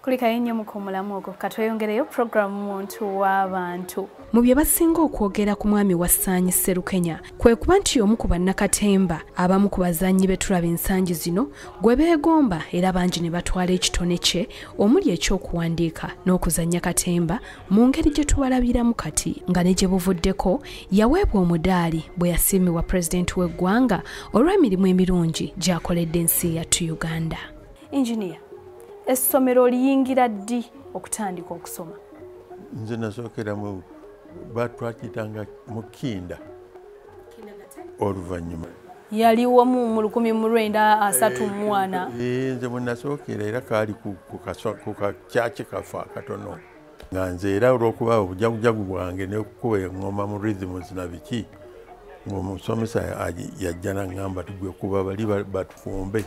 Kulika yenye mukomulamu ogwo katweyongereyo programu Omuntu w'abantu. Mu bye basinga okwogera ku mwami Wassaanyi Serukenya kwe kuba nti omu ku bannakatemba abamu ku bazannyi be tulaba ensangi zino gwe beegomba era bangi ne batwala ekitone kye omuli ekyokuwandiika n'okuzannya katemba mu ngeri gye tubalabiramu kati nga ne gye buvuddeko yaweebwa omudaali bwe yasiimibwa pulezidenti w'eggwanga olw'emirimu emirungi gy'akoledde ensi yattu Uganda. Engineer, essomero liyingira ddi okutandika okusoma? Nze nasookera mu batwakitanga mu Kinda oluvannyuma yaliwo mu 1934. Nze mwe nasookera era kaali ku kakyaki kafa akatono nga nze era olw'okuba obujagujagu bwange n'okukuba eŋŋoma mu rhythms na biki ng'omusomesa yajja n'aŋŋamba tugwe kuba bali batufumbe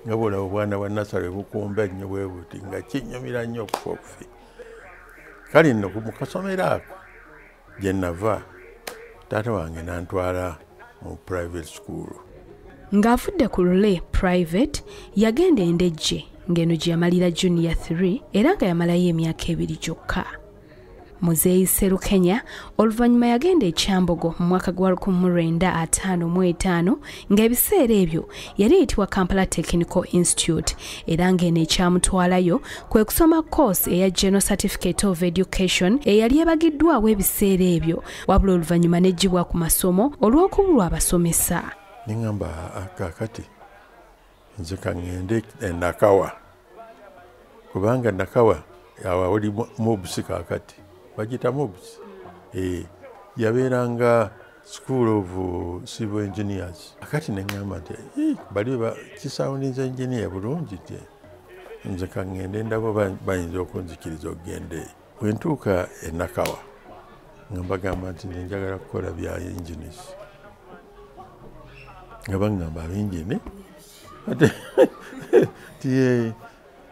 nga bwolaba obwana bwa nasale bukumba nnyo bwe buti nga kinnyumira nnyo okufa okufe. Kale nno mu kasomero ako gye nava taata wange n'antwala mu private school. Ng'avudde ku Lule Private yagenda Endejje ng'eno gye yamalira Junior 3 era nga yamalayo emyaka 2 gyokka. Muzeeyi Serukenya oluvannyuma yagenda e Kyambogo mu mwaka gwa 1955 ng'ebiseera ebyo yali eyitibwa Kampala Technical Institute era ng'eno ekyamutwalayo kwe kusoma course eya General Certificate of Education eyali ebagiddwawo ebiseera ebyo wabula oluvannyuma n'eggyibwa ku masomo olw'okubulwa abasomesa. Ningamba kakati nze kaŋŋende e Nakawa kubanga Nakawa awali mobusi kakati bagita mobusi yabeeranga School of Civil Engineers. Akati neŋŋamba nti bali kisawundinza engineer bulungi ti nze kaŋŋende ndabo bayinza okunzikiriza okugende. Bwe ntuuka e Nakawa nga mbagamba nti nze njagala kukola bya engineers nga baŋŋamba ab'engine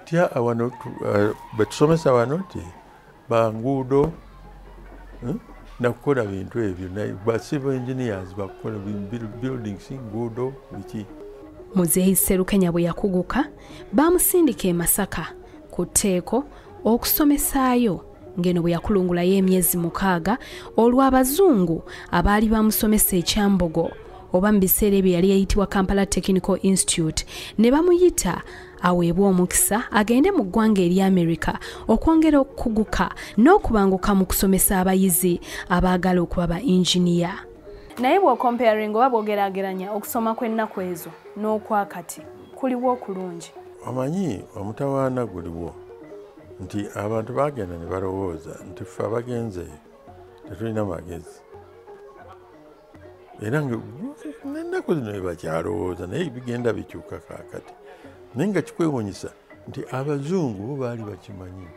tya awano betusomesa wano ti banguudo nakukola bintu ebyo ba civil engineers bakukola buildings nguudo biki. Muzeeyi Serukenya bwe yakuguka baamusindika e Masaka ku tteeko okusomesaayo ng'eno bwe yakulungulayo emyezi 6 olw'abazungu abaali bamusomesa e Kyambogo oba mu biseera ebyo yali yayitibwa Kampala Technical Institute ne bamuyita aweebwa omukisa agende mu ggwanga eri America okwongera okukuguka n'okubanguka mu kusomesa abayizi abaagala okuba ba engineer. Naye bw'okomparing oba bw'ogeraageranya okusoma kw'ennaku ezo n'okwakati kuliwo okulungi? Omanyi omutawaana guliwo nti abantu baagenda ne balowooza nti ffe abagenze tetulina magezi era n'ennaku zino bebakyalowooza naye bigenda bikyuka kaakati. Naye nga kikwewuunyisa nti abazungu bo baali bakimanyi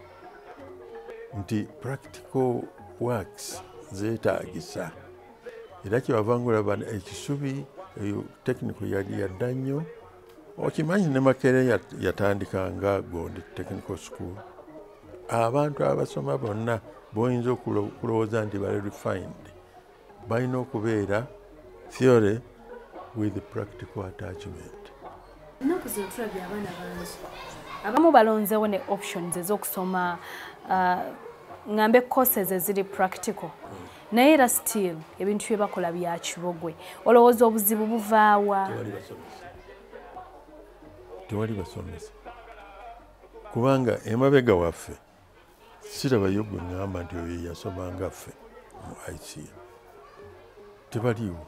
nti practical works zeetaagisa era kyebavanga olaba ekisubi technical yali yadda nnyo. Okimanyi ne Makerere yatandikanga Gondi Technical School. Abantu abasoma bonna boyinza okulowooza nti bali refined balina okubeera theory with practical attachment. Ennaku zino tulabye abaana bangi abamu balonzeewo ne options ez'okusoma ngambe courses eziri practical naye era still ebintu bye bakola bya kibogwe. Olowooza obuzibu buvaawa? Tewali basomesa kubanga emabega waffe sirabayo gwe ŋŋamba nti oyo yasomanga ffe mu ICA tebaliwo.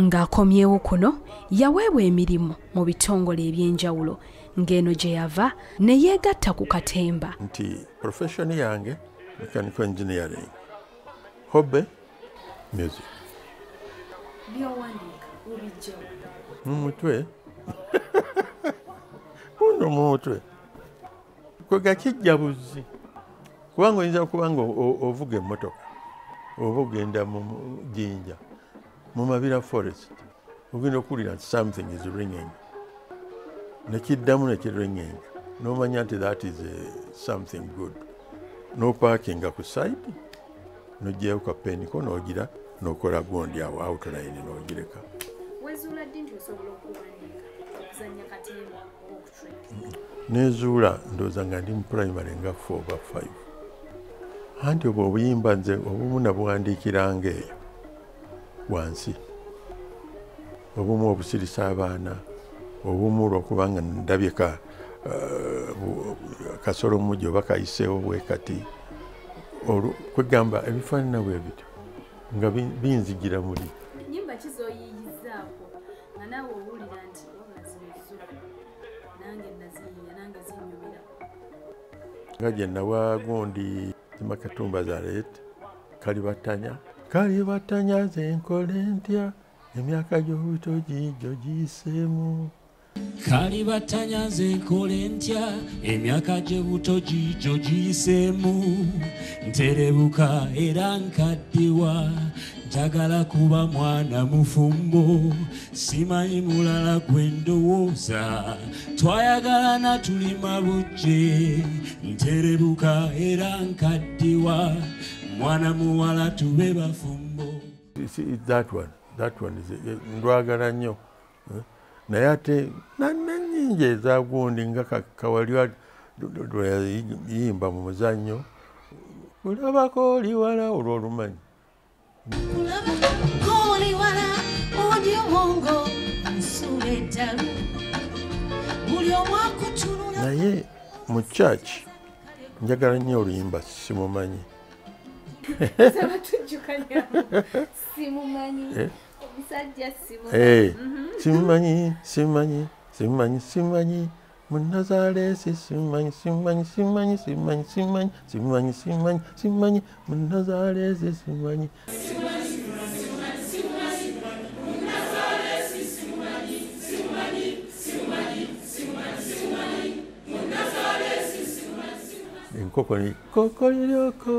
Ng'akomyewo kuno yaweebwa emirimu mu bitongole eby'enjawulo ng'eno gye yava ne yeegatta ku katemba. Nti profession yange mechanical engineering, hobby music. By'owandiika obijjawo mu mutwe muno mu mutwe kwega kijja buzi kubanga oyinza okuba nga ovuga emmotoka oba ogenda mu jjinja mu Mabira forest ogenda okuwulira nti something is ringing nekiddamu nekiringinga n'omanya nti that is something good n'oparkinga ku side n'ogyayo kapeniko n'ogira n'okola gondi awo outline n'ogireka. Wezuula ddi nti osobola okuwandiika okuzannya katemba okutrain? nezuula ndowooza nga ndi mu primary nga 4 oba 5 anti obwo obuyimba nze obumu nabuwandiikiranga eyo wansi obumu obusirisa abaana obumu lwokuba nga ndabye kasolo mujja oba kayiseewo bwe kati kwegamba ebifaanana bwe bityo nga binzigira muli nyimba kizoyiyizaako nga naawe owulira nti wabula zinezo nange naziyiya nange zinyumira nga gye nawa gundi Makatumba Zaret kalibatanya zenkole ntya emyaka gy'obuto gijjo giyiseemu kalibatanya zenkole ntya emyaka gy'obuto gijjo giyiseemu nterebuka era nkaddiwa njagala kuba mwana mufumbo simanyi mulala gwe ndowooza twayagalana tuli mabujje nterebuka era nkaddiwa mwana muwala tube bafumbo. That one is ndwagala nnyo naye ate nannyingi ezagundi nga kawalya yimba mu muzannyo kulabako oli wala olwo olumanyi naye mu church njagala nnyo oluyimba simumanyi simanyi Munazaresi simanyi Munazaresi simanyi enkoko ni kokoliroko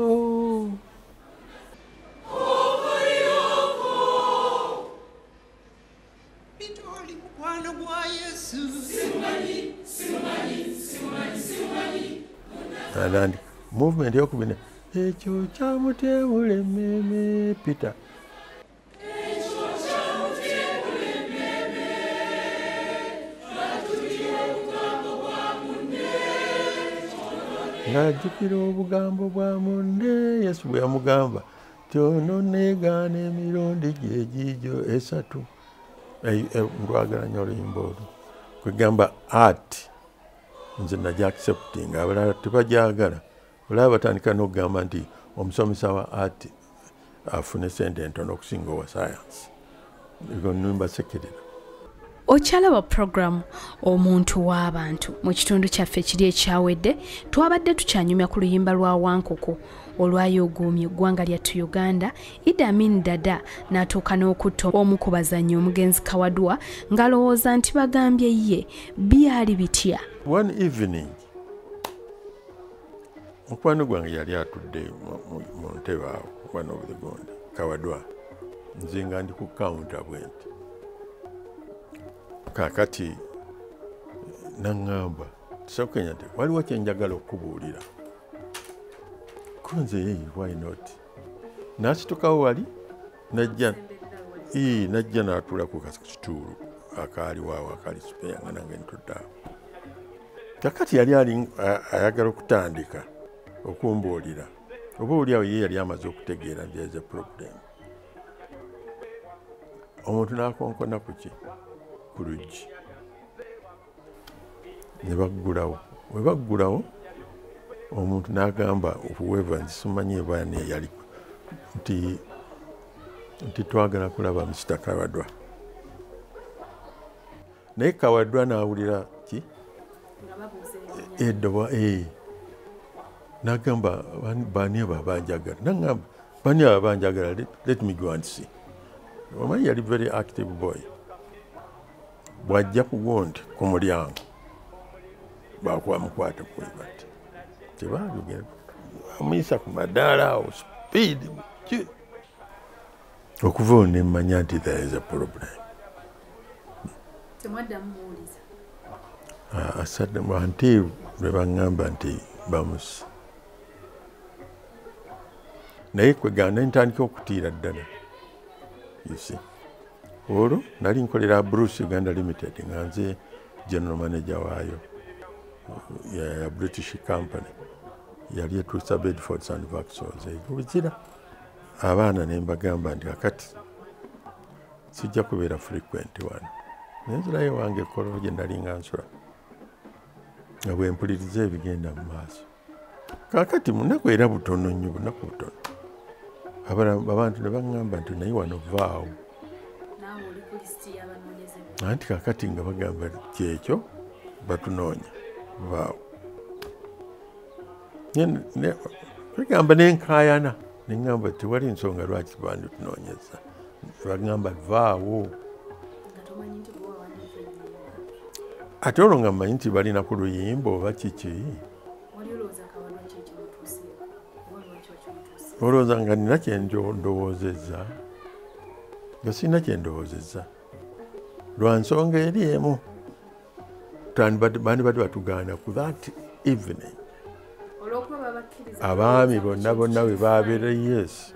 and movement yokubina ekyo kyamutebule meme Peter ng'ajjukira obugambo bwa munne Yesu bwe yamugamba tyononeegaana emirundi gye gijjo esatu ndwagala nnyo oluyimba olwo kwegamba art nze najja accepting abalala tebagyagala olaba batandika n'okugamba nti omusomesa wa art afune sente entono okusinga owa science ego nnumba sekerera. Okyalaba program omuntu w'abantu mu kitundu kyaffe kiri ekyawedde twabadde tukyanyumya ku luyimba lwa Wankoko olwayogoomye eggwanga lyattu Uganda. Idi Amin Dada n'atuuka n'okutta omu ku bazannyi omugenzi Kawadwa ng'alowooza nti bagambye ye byali bitya. One evening mukwano gwange yali atudde mu ntebe awo one of the gondi Kawadwa nze nga ndi ku counter bwenti kakati naŋŋamba Serukenya nti waliwo kyenjagala okubuulira kunze why not n'asitukawo wali najja n'atuula ku kasituulu akaaliwaawo akali sipeya nga nange ntuddeawo kakati yali ayagala okutandika okumbuulira oba oliawo ye yali amaze okutegeera nti there's a problem. Omuntu n'akonkona ku ki ku luggi ne baggulawo we baggulawo omuntu n'agamba whoever nti simanyi ebaani eyali nti twagala kulaba Mr. Kawadwa naye Kawadwa n'awulira ki eddoba n'agamba baani abo abanjagala n'agamba baani abo abanjagala let me go and see. Omanyi yali very active boy bw'ajja ku gundi ku mulyango bakwamukwata kwebati tebaabigera amuyisa ku madaala awo speed okuva ono ne mmanya nti there is a problem. Asadde nti lwe baŋŋamba nti bamusi naye kwegana ntandika okutiira ddala. You see, olwo nali nkolera Bruce Uganda Limited nga nze general manager waayo ya British company yali etuusa Bedfords and Vauxhalls ekubikira abaana ne mbagamba nti kakati sijja kubeera frequent wano nenzirayo wange ekkolero gye nalinga nsula nga bwe mpuliriza ebigenda mu maaso kakati munaku era butono nnyo bunaku butono abantu ne baŋŋamba nti naye wano vaawo anti kakati nga bagamba kyekyo batunoonya vaawo bagamba nenkaayana neŋŋamba tewali nsonga lwaki banditunoonyeza bagamba vaawo ate olwo nga mmanyi nti balina ku luyimba oba kiki olowooza nga nina kyendowozezza nga sirina kyendowoozezza lwa nsonga eri emu bandi badde batugaana ku that evening abaami bonna bwe babeera yes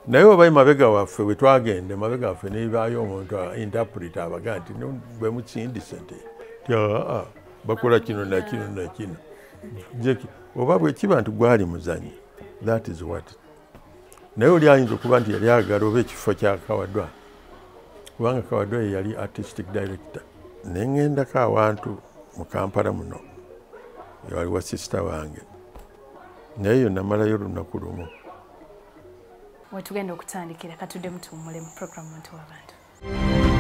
naye oba emabega waffe bwe twagenda emabega waffe nebaayo omuntu interpreta abaga nti bwe mutsindise nti bakola kino nakino nakino oba bwe kiba nti gwali muzanyi that is what naye oli ayinza okuba nti yali agala oba ekifo kya Kawadwa kubanga Kawadwa ye yali artistic director neŋŋendako awantu mu Kampala muno waliwo sisita wange naye yo namalayo olunaku lumu wetugenda okutandikira katudde mutuwumule mu programu Omuntu w'Abantu.